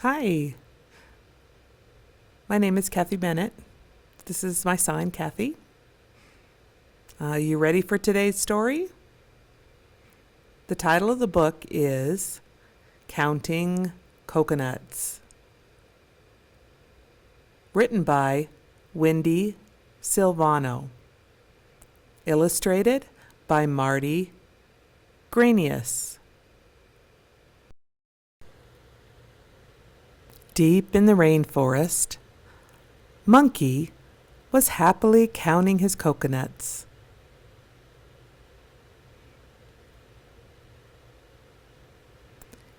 Hi, my name is Kathy Bennett. This is my sign, Kathy. You ready for today's story? The title of the book is Counting Coconuts, written by Wendy Silvano, illustrated by Marty Granius. Deep in the rainforest, Monkey was happily counting his coconuts.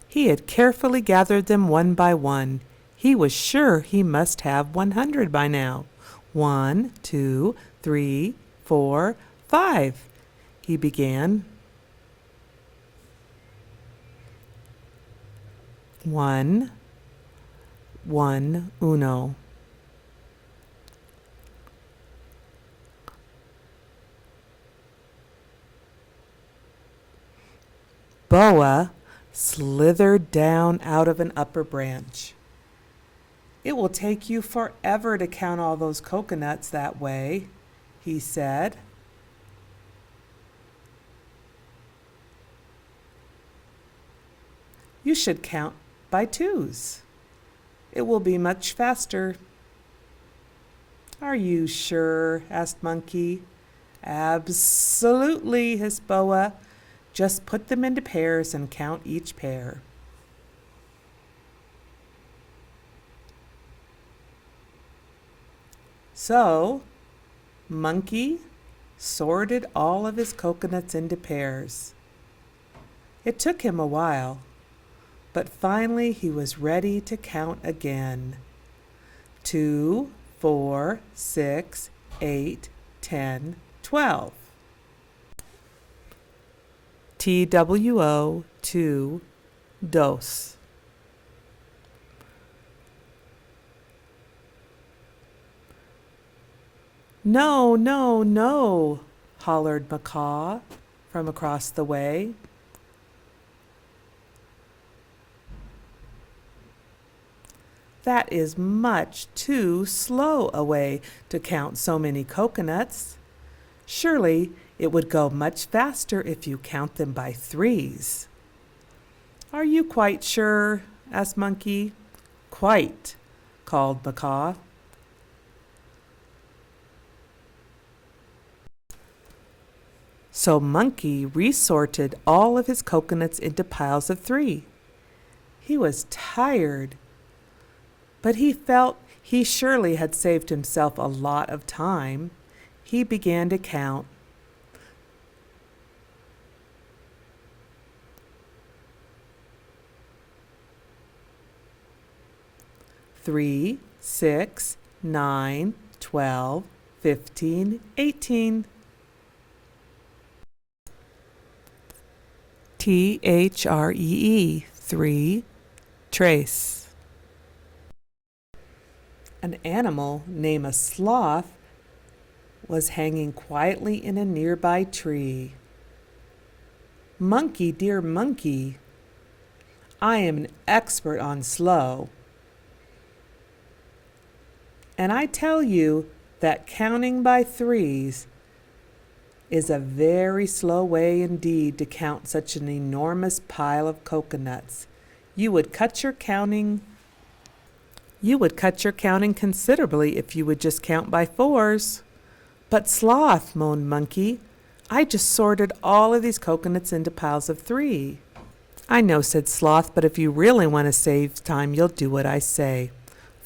He had carefully gathered them one by one. He was sure he must have 100 by now. 1, 2, 3, 4, 5, he began. 1, 1, uno. Boa slithered down out of an upper branch. "It will take you forever to count all those coconuts that way," he said. "You should count by twos. It will be much faster." "Are you sure?" asked Monkey. "Absolutely," hissed Boa. "Just put them into pairs and count each pair." So, Monkey sorted all of his coconuts into pairs. It took him a while, but finally he was ready to count again. 2, 4, 6, 8, 10, 12. TWO 2 dos. "No, no, no," hollered Macaw from across the way. "That is much too slow a way to count so many coconuts. Surely it would go much faster if you count them by threes." "Are you quite sure?" asked Monkey. "Quite," called Macaw. So Monkey resorted all of his coconuts into piles of 3. He was tired, but he felt he surely had saved himself a lot of time. He began to count. 3, 6, 9, 12, 15, 18. THREE, 3, trace. An animal named a sloth was hanging quietly in a nearby tree. "Monkey, dear monkey, I am an expert on slow. And I tell you that counting by threes is a very slow way indeed to count such an enormous pile of coconuts. You would cut your counting considerably if you would just count by fours." "But Sloth," moaned Monkey, "I just sorted all of these coconuts into piles of 3. "I know," said Sloth, "but if you really want to save time, you'll do what I say.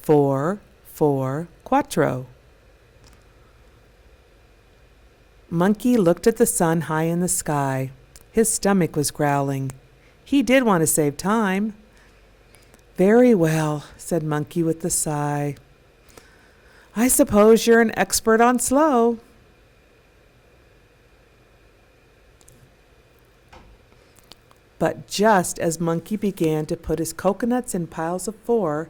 4, 4, quattro." Monkey looked at the sun high in the sky. His stomach was growling. He did want to save time. "Very well," said Monkey with a sigh. "I suppose you're an expert on slow." But just as Monkey began to put his coconuts in piles of 4,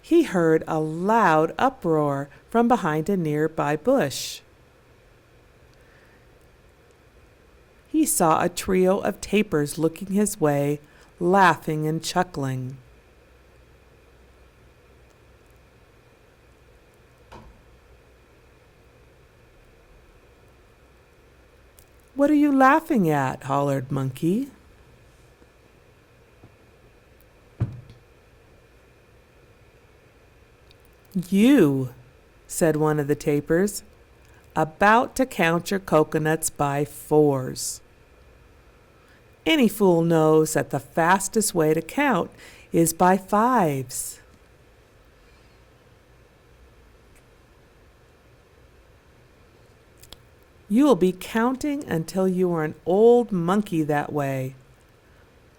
he heard a loud uproar from behind a nearby bush. He saw a trio of tapers looking his way, laughing and chuckling. "What are you laughing at?" hollered Monkey. "You," said one of the tapers, "about to count your coconuts by fours. Any fool knows that the fastest way to count is by fives." "You will be counting until you are an old monkey that way."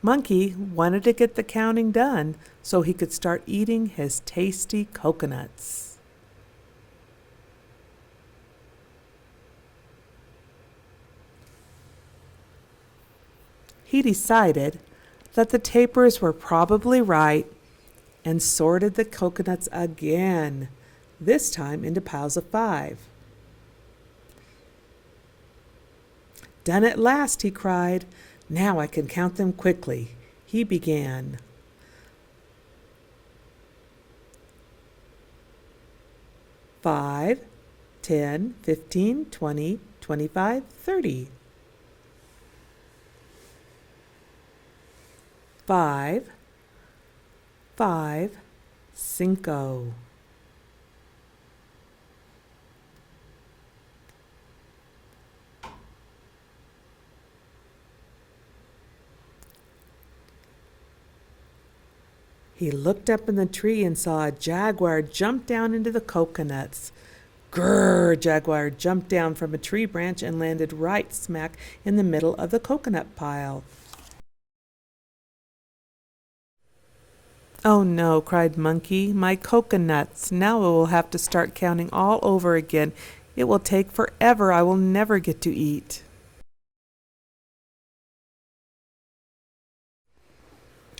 Monkey wanted to get the counting done so he could start eating his tasty coconuts. He decided that the tapers were probably right and sorted the coconuts again, this time into piles of 5. "Done at last," he cried. "Now I can count them quickly." He began. 5, 10, 15, 20, 25, 30. 5, 5, cinco. He looked up in the tree and saw a jaguar jump down into the coconuts. Grrr! Jaguar jumped down from a tree branch and landed right smack in the middle of the coconut pile. "Oh no," cried Monkey, "my coconuts. Now I will have to start counting all over again. It will take forever. I will never get to eat."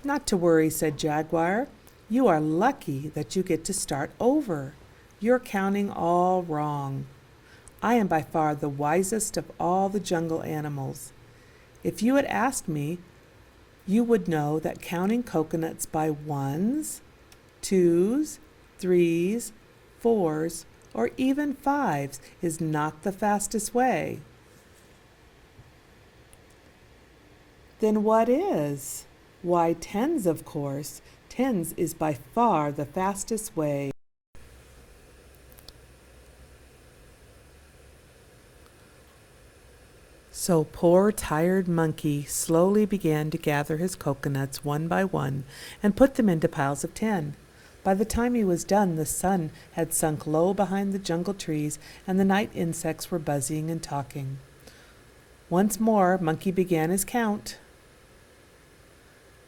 "Not to worry," said Jaguar. "You are lucky that you get to start over. You're counting all wrong. I am by far the wisest of all the jungle animals. If you had asked me, you would know that counting coconuts by ones, twos, threes, fours, or even fives is not the fastest way." "Then what is?" "Why, tens, of course. Tens is by far the fastest way." So poor tired Monkey slowly began to gather his coconuts one by one and put them into piles of 10. By the time he was done, the sun had sunk low behind the jungle trees and the night insects were buzzing and talking. Once more, Monkey began his count.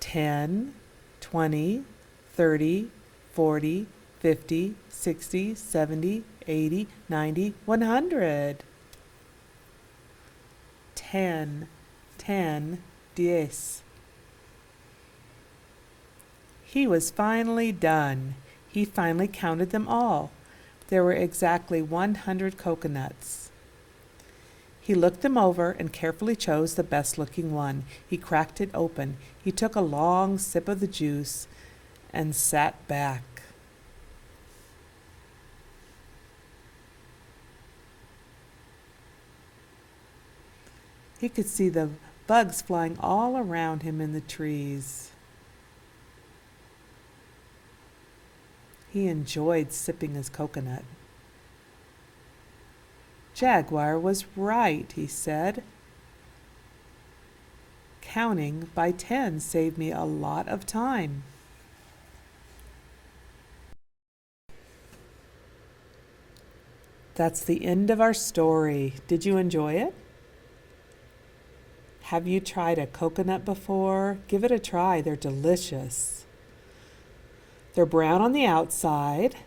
10, 20, 30, 40, 50, 60, 70, 80, 90, 100. 10, 10, 10. He was finally done. He finally counted them all. There were exactly 100 coconuts. He looked them over and carefully chose the best-looking one. He cracked it open. He took a long sip of the juice and sat back. He could see the bugs flying all around him in the trees. He enjoyed sipping his coconut. "Jaguar was right," he said. "Counting by 10 saved me a lot of time." That's the end of our story. Did you enjoy it? Have you tried a coconut before? Give it a try. They're delicious. They're brown on the outside,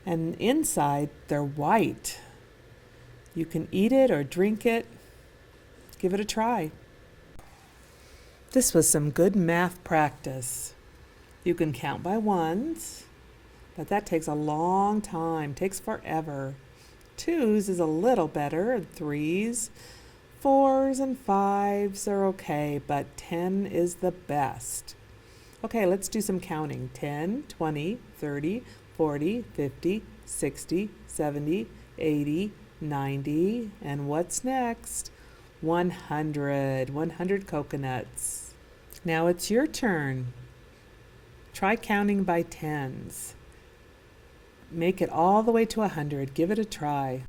and inside they're white. You can eat it or drink it. Give it a try. This was some good math practice. You can count by ones, but that takes a long time, takes forever. Twos is a little better, and threes. Fours and fives are okay, but 10 is the best. Okay, let's do some counting. 10, 20, 30, 40, 50, 60, 70, 80, 90, and what's next? 100 coconuts. Now it's your turn. Try counting by tens. Make it all the way to 100. Give it a try.